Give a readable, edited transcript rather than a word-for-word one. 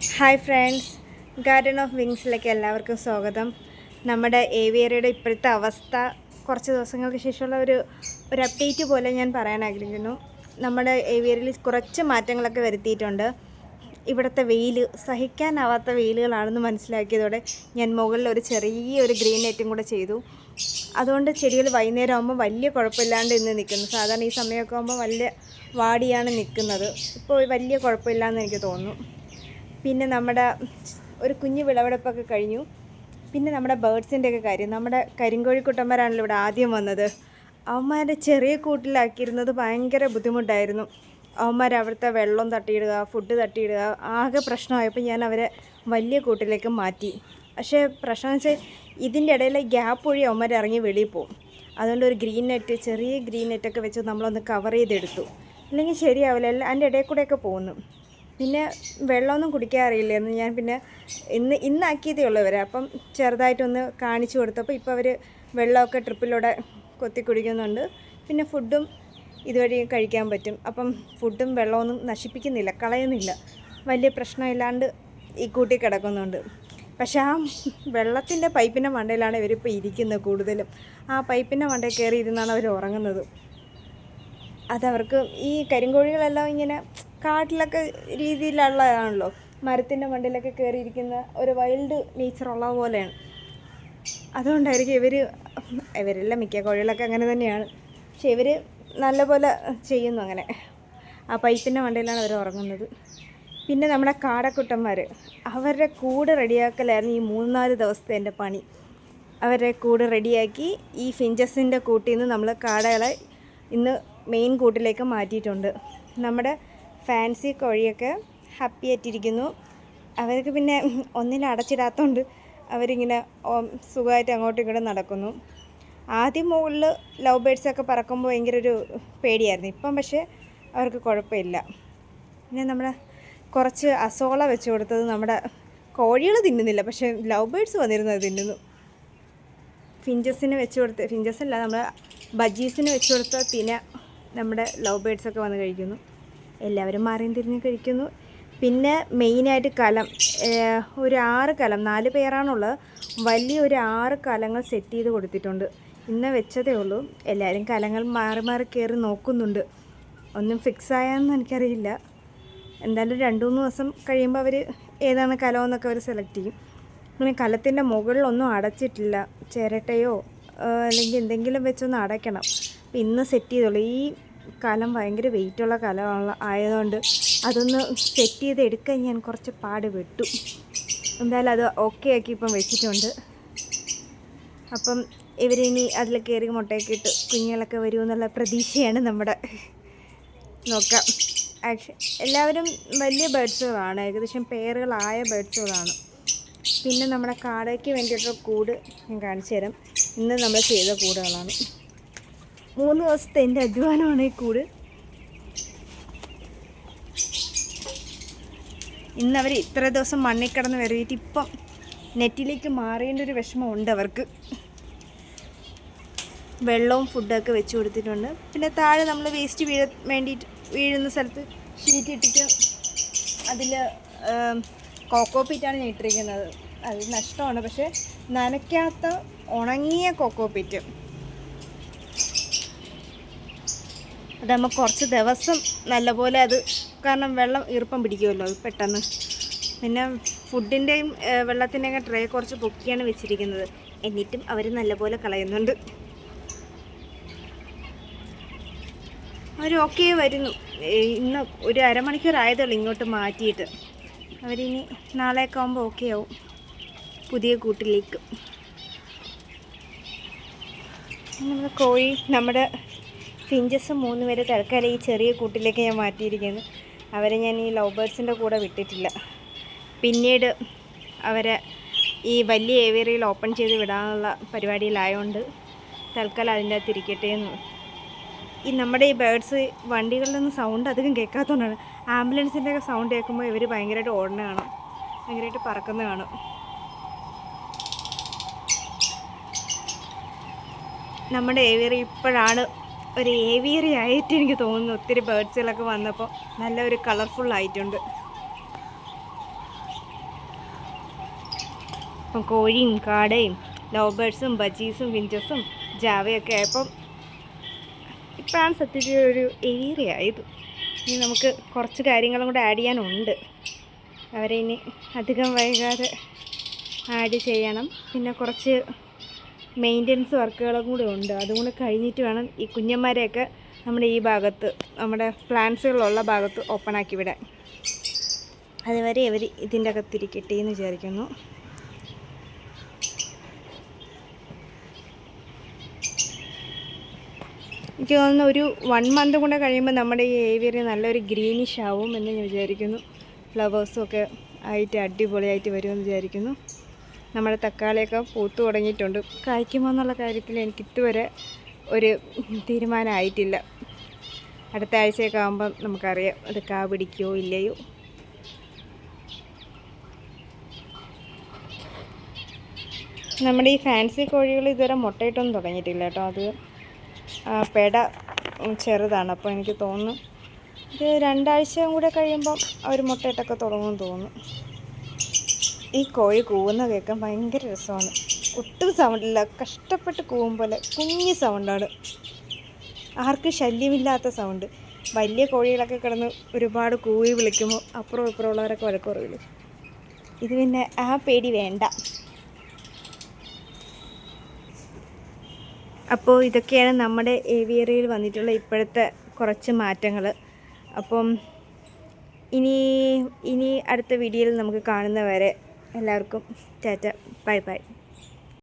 Hi friends, garden of വിങ്സിലേക്ക് എല്ലാവർക്കും സ്വാഗതം. നമ്മുടെ ഏവിയറിയുടെ ഇപ്പോഴത്തെ അവസ്ഥ കുറച്ച് ദിവസങ്ങൾക്ക് ശേഷമുള്ള ഒരു അപ്ഡേറ്റ് പോലെ ഞാൻ പറയാൻ ആഗ്രഹിക്കുന്നു. നമ്മുടെ ഏവിയറിൽ കുറച്ച് മാറ്റങ്ങളൊക്കെ വരുത്തിയിട്ടുണ്ട്. ഇവിടുത്തെ വെയിൽ സഹിക്കാനാവാത്ത വെയിലുകളാണെന്ന് മനസ്സിലാക്കിയതോടെ ഞാൻ മുകളിൽ ഒരു ചെറിയൊരു ഗ്രീൻ നെറ്റും കൂടെ ചെയ്തു. അതുകൊണ്ട് ചെടികൾ വൈകുന്നേരം ആകുമ്പോൾ വലിയ കുഴപ്പമില്ലാണ്ട് ഇന്ന് നിൽക്കുന്നു. സാധാരണ ഈ സമയമൊക്കെ ആകുമ്പോൾ വലിയ വാടിയാണ് നിൽക്കുന്നത്. ഇപ്പോൾ വലിയ കുഴപ്പമില്ലയെന്ന് എനിക്ക് തോന്നുന്നു. പിന്നെ നമ്മുടെ ഒരു കുഞ്ഞ് വിളവെടുപ്പൊക്കെ കഴിഞ്ഞു. പിന്നെ നമ്മുടെ ബേഡ്സിൻ്റെയൊക്കെ കാര്യം, നമ്മുടെ കരിങ്കോഴിക്കുട്ടന്മാരാണല്ലോ ഇവിടെ ആദ്യം വന്നത്. അവന്മാരുടെ ചെറിയ കൂട്ടിലാക്കിയിരുന്നത് ഭയങ്കര ബുദ്ധിമുട്ടായിരുന്നു. അവന്മാർ അവിടുത്തെ വെള്ളം തട്ടിയിടുക, ഫുഡ് തട്ടിയിടുക, ആകെ പ്രശ്നമായപ്പോൾ ഞാൻ അവരെ വലിയ കൂട്ടിലേക്ക് മാറ്റി. പക്ഷേ പ്രശ്നം വെച്ചാൽ ഇതിൻ്റെ ഇടയിലെ ഗ്യാപ്പ് വഴി അവന്മാർ ഇറങ്ങി വെളിയിൽ പോകും. അതുകൊണ്ട് ഒരു ഗ്രീൻ നെറ്റ്, ചെറിയ ഗ്രീൻ നെറ്റൊക്കെ വെച്ച് നമ്മളൊന്ന് കവർ ചെയ്തെടുത്തു. അല്ലെങ്കിൽ ശരിയാവില്ല, അതിൻ്റെ ഇടയിൽ കൂടെയൊക്കെ പോകുന്നു. പിന്നെ വെള്ളമൊന്നും കുടിക്കാറില്ലായിരുന്നു. ഞാൻ പിന്നെ ഇന്നാക്കിയതേ ഉള്ളൂ ഇവരെ. അപ്പം ചെറുതായിട്ടൊന്ന് കാണിച്ചു കൊടുത്തപ്പോൾ ഇപ്പോൾ അവർ വെള്ളമൊക്കെ ട്രിപ്പിലൂടെ കൊത്തി കുടിക്കുന്നുണ്ട്. പിന്നെ ഫുഡും ഇതുവഴി കഴിക്കാൻ പറ്റും. അപ്പം ഫുഡും വെള്ളമൊന്നും നശിപ്പിക്കുന്നില്ല, കളയുന്നില്ല, വലിയ പ്രശ്നമില്ലാണ്ട് ഈ കൂട്ടി കിടക്കുന്നുണ്ട്. പക്ഷേ ആ വെള്ളത്തിൻ്റെ പൈപ്പിൻ്റെ മണ്ടയിലാണ് ഇവരിപ്പോൾ ഇരിക്കുന്നത് കൂടുതലും. ആ പൈപ്പിൻ്റെ മണ്ടയിൽ കയറി ഇരുന്നാണ് അവർ ഉറങ്ങുന്നത്. അതവർക്ക് ഈ കരിങ്കോഴികളെല്ലാം ഇങ്ങനെ കാട്ടിലൊക്കെ രീതിയിലുള്ളതാണല്ലോ, മരത്തിൻ്റെ മണ്ടയിലൊക്കെ കയറിയിരിക്കുന്ന ഒരു വൈൽഡ് നേച്ചറുള്ള പോലെയാണ്. അതുകൊണ്ടായിരിക്കും ഇവരെല്ലാം മിക്ക കോഴികളൊക്കെ അങ്ങനെ തന്നെയാണ്. പക്ഷെ ഇവർ നല്ലപോലെ ചെയ്യുന്നു. അങ്ങനെ ആ പൈപ്പിൻ്റെ മണ്ടയിലാണ് അവർ ഉറങ്ങുന്നത്. പിന്നെ നമ്മുടെ കാടക്കുട്ടന്മാർ, അവരുടെ കൂട് റെഡിയാക്കലായിരുന്നു ഈ 3-4 ദിവസത്തെ എൻ്റെ പണി. അവരുടെ കൂട് റെഡിയാക്കി ഈ ഫിഞ്ചസിൻ്റെ കൂട്ടിൽ നിന്ന് നമ്മൾ കാടകളെ ഇന്ന് മെയിൻ കൂട്ടിലേക്ക് മാറ്റിയിട്ടുണ്ട്. നമ്മുടെ ഫാൻസി കോഴിയൊക്കെ ഹാപ്പി ആയിട്ടിരിക്കുന്നു. അവർക്ക് പിന്നെ ഒന്നിലും അടച്ചിടാത്തതുകൊണ്ട് അവരിങ്ങനെ സുഖമായിട്ട് അങ്ങോട്ടും ഇങ്ങോട്ടും നടക്കുന്നു. ആദ്യം മുകളിൽ ലവ് ബേഡ്സൊക്കെ പറക്കുമ്പോൾ ഭയങ്കര ഒരു പേടിയായിരുന്നു. ഇപ്പം പക്ഷേ അവർക്ക് കുഴപ്പമില്ല. പിന്നെ നമ്മൾ കുറച്ച് അസോള വെച്ച് കൊടുത്തത് നമ്മുടെ കോഴികൾ തിന്നുന്നില്ല, പക്ഷേ ലവ് ബേഡ്സ് വന്നിരുന്നത് തിന്നുന്നു. ഫിഞ്ചസിന് വെച്ച് കൊടുത്ത്, ഫിഞ്ചസല്ല, നമ്മൾ ബജീസിന് വെച്ച് കൊടുത്ത പിന്നെ നമ്മുടെ ലവ് ബേഡ്സൊക്കെ വന്ന് കഴിക്കുന്നു. എല്ലാവരും മാറിയും തിരിഞ്ഞ് കഴിക്കുന്നു. പിന്നെ മെയിനായിട്ട് കലം, ഒരു 6 കലം, 4 പേരാണുള്ളത്. വലിയൊരു 6 കലങ്ങൾ സെറ്റ് ചെയ്ത് കൊടുത്തിട്ടുണ്ട്. ഇന്ന് വെച്ചതേ ഉള്ളൂ. എല്ലാവരും കലങ്ങൾ മാറി മാറി കയറി നോക്കുന്നുണ്ട്. ഒന്നും ഫിക്സ് ആയെന്ന് എനിക്കറിയില്ല. എന്തായാലും 2-3 ദിവസം കഴിയുമ്പോൾ അവർ ഏതാണ് കലമെന്നൊക്കെ അവർ സെലക്ട് ചെയ്യും. പിന്നെ കലത്തിൻ്റെ മുകളിലൊന്നും അടച്ചിട്ടില്ല. ചിരട്ടയോ അല്ലെങ്കിൽ എന്തെങ്കിലും വെച്ചൊന്ന് അടയ്ക്കണം. അപ്പോൾ ഇന്ന് സെറ്റ് ചെയ്തോളൂ. ഈ കലം ഭയങ്കര വെയിറ്റുള്ള കലം ആയതുകൊണ്ട് അതൊന്ന് സെറ്റ് ചെയ്ത് എടുക്കാൻ ഞാൻ കുറച്ച് പാടുപെട്ടു. എന്തായാലും അത് ഓക്കെ ആക്കി ഇപ്പം വെച്ചിട്ടുണ്ട്. അപ്പം ഇവരിനി അതിൽ കയറി മുട്ടയൊക്കെ ഇട്ട് കുഞ്ഞുങ്ങളൊക്കെ വരുമെന്നുള്ള പ്രതീക്ഷയാണ് നമ്മുടെ. നോക്കാം. എല്ലാവരും വലിയ ബേഡ്സുകളാണ്, ഏകദേശം പെയറുകളായ ബേഡ്സുകളാണ്. പിന്നെ നമ്മുടെ കാടയ്ക്ക് വേണ്ടിയിട്ടുള്ള കൂട് ഞാൻ കാണിച്ചു തരാം. ഇന്ന് നമ്മൾ ചെയ്ത കൂടുകളാണ്. 3 ദിവസത്തെ എൻ്റെ അധ്വാനമാണ് ഈ കൂട്. ഇന്നവർ ഇത്ര ദിവസം മണ്ണിൽ കിടന്ന് വരവിയിട്ട് ഇപ്പം നെറ്റിലേക്ക് മാറേണ്ട ഒരു വിഷമമുണ്ട് അവർക്ക്. വെള്ളവും ഫുഡൊക്കെ വെച്ച് കൊടുത്തിട്ടുണ്ട്. പിന്നെ താഴെ നമ്മൾ വേസ്റ്റ് വീഴുന്ന സ്ഥലത്ത് ഷീറ്റ് ഇട്ടിട്ട് അതിൽ കോക്കോപ്പീറ്റാണ് ഞാൻ ഇട്ടിരിക്കുന്നത്. അത് നഷ്ടമാണ്, പക്ഷേ നനയ്ക്കാത്ത ഉണങ്ങിയ കോക്കോപ്പീറ്റ്. അതാകുമ്പോൾ കുറച്ച് ദിവസം നല്ലപോലെ അത്, കാരണം വെള്ളം ഈർപ്പം പിടിക്കുമല്ലോ അത് പെട്ടെന്ന്. പിന്നെ ഫുഡിൻ്റെയും വെള്ളത്തിൻ്റെയൊക്കെ ട്രേ കുറച്ച് പൊക്കിയാണ് വെച്ചിരിക്കുന്നത്. എന്നിട്ടും അവർ നല്ലപോലെ കളയുന്നുണ്ട്. അവർ ഓക്കെ വരുന്നു. ഇന്ന് ഒരു അരമണിക്കൂർ ആയതുള്ളൂ ഇങ്ങോട്ട് മാറ്റിയിട്ട്. അവരിനി നാളെയൊക്കെ ആകുമ്പോൾ ഓക്കെ ആവും പുതിയ കൂട്ടിലേക്ക്. നമ്മുടെ കോഴി, നമ്മുടെ ഫിഞ്ചസ് 3 പേര് തൽക്കാലം ഈ ചെറിയ കൂട്ടിലേക്ക് ഞാൻ മാറ്റിയിരിക്കുന്നു. അവരെ ഞാൻ ഈ ലവ് ബേഡ്സിൻ്റെ കൂടെ വിട്ടിട്ടില്ല. പിന്നീട് അവരെ ഈ വലിയ ഏവിയറിയിൽ ഓപ്പൺ ചെയ്ത് വിടാനുള്ള പരിപാടിയിലായതുകൊണ്ട് തൽക്കാലം അതിൻ്റെ അകത്ത് ഇരിക്കട്ടെ എന്ന്. ഈ നമ്മുടെ ഈ ബേഡ്സ് വണ്ടികളിലൊന്നും സൗണ്ട് അധികം കേൾക്കാത്തതുകൊണ്ടാണ്. ആംബുലൻസിൻ്റെ ഒക്കെ സൗണ്ട് കേൾക്കുമ്പോൾ ഇവർ ഭയങ്കരമായിട്ട് ഓടുന്ന കാണും, ഭയങ്കരമായിട്ട് പറക്കുന്ന കാണും. നമ്മുടെ ഏവിയറി ഇപ്പോഴാണ് ഒരു ഏവിയറി ആയിട്ട് എനിക്ക് തോന്നുന്നു. ഒത്തിരി ബേഡ്സുകളൊക്കെ വന്നപ്പോൾ നല്ലൊരു കളർഫുള്ളായിട്ടുണ്ട്. അപ്പം കോഴിയും കാടയും ലവ് ബേർഡ്സും ബജീസും വിഞ്ചസും ജാവയൊക്കെ ആയപ്പം ഇപ്പോഴാണ് സത്യത്തിൽ ഒരു ഏരിയ ആയത്. ഇനി നമുക്ക് കുറച്ച് കാര്യങ്ങളും കൂടെ ആഡ് ചെയ്യാനുണ്ട്. അവരെ ഇനി അധികം വൈകാതെ ആഡ് ചെയ്യണം. പിന്നെ കുറച്ച് മെയിൻ്റനൻസ് വർക്കുകളും കൂടെ ഉണ്ട്. അതും കൂടെ കഴിഞ്ഞിട്ട് വേണം ഈ കുഞ്ഞന്മാരെയൊക്കെ നമ്മുടെ ഈ ഭാഗത്ത്, നമ്മുടെ പ്ലാന്റ്സുകളുള്ള ഭാഗത്ത് ഓപ്പണാക്കി വിടാൻ. അതുവരെ ഇവർ ഇതിൻ്റെ അകത്തിരിക്കട്ടെ എന്ന് വിചാരിക്കുന്നു. എനിക്ക് തോന്നുന്നു ഒരു 1 മന്ത് കൂടെ കഴിയുമ്പോൾ നമ്മുടെ ഈ ഏവിയറി നല്ലൊരു ഗ്രീനിഷ് ആവും എന്ന് ഞാൻ വിചാരിക്കുന്നു. ഫ്ലവേഴ്സും ഒക്കെ ആയിട്ട് അടിപൊളിയായിട്ട് വരുമെന്ന് വിചാരിക്കുന്നു. നമ്മുടെ തക്കാളിയൊക്കെ പൂത്തു തുടങ്ങിയിട്ടുണ്ട്. കായ്ക്കുമോ എന്നുള്ള കാര്യത്തിൽ എനിക്ക് ഇതുവരെ ഒരു തീരുമാനമായിട്ടില്ല. അടുത്ത ആഴ്ചയൊക്കെ ആകുമ്പം നമുക്കറിയാം അത് കാ പിടിക്കുകയോ ഇല്ലയോ. നമ്മുടെ ഈ ഫാൻസി കോഴികൾ ഇതുവരെ മുട്ടയിട്ടൊന്നും തുടങ്ങിയിട്ടില്ല കേട്ടോ. അത് പെട ചെറുതാണ്. അപ്പോൾ എനിക്ക് തോന്നുന്നു ഇത് 2 ആഴ്ചയും കൂടെ കഴിയുമ്പം അവർ മുട്ടയിട്ടൊക്കെ തുടങ്ങുമെന്ന് തോന്നുന്നു. ഈ കോഴി കൂവുന്ന കേൾക്കാൻ ഭയങ്കര രസമാണ്. ഒട്ടും സൗണ്ടില്ല, കഷ്ടപ്പെട്ട് കൂവും പോലെ കുഞ്ഞ് സൗണ്ടാണ്, ആർക്കും ശല്യമില്ലാത്ത സൗണ്ട്. വലിയ കോഴികളൊക്കെ കിടന്ന് ഒരുപാട് കൂവി വിളിക്കുമ്പോൾ അപ്പുറം ഇപ്പുറം ഉള്ളവരൊക്കെ വഴക്കുറവില്ല. ഇത് പിന്നെ ആ പേടി വേണ്ട. അപ്പോൾ ഇതൊക്കെയാണ് നമ്മുടെ ഏവിയറിയിൽ വന്നിട്ടുള്ള ഇപ്പോഴത്തെ കുറച്ച് മാറ്റങ്ങൾ. അപ്പം ഇനി അടുത്ത വീഡിയോയിൽ നമുക്ക് കാണുന്നവരെ എല്ലാവർക്കും ടാറ്റ, ബൈ ബൈ.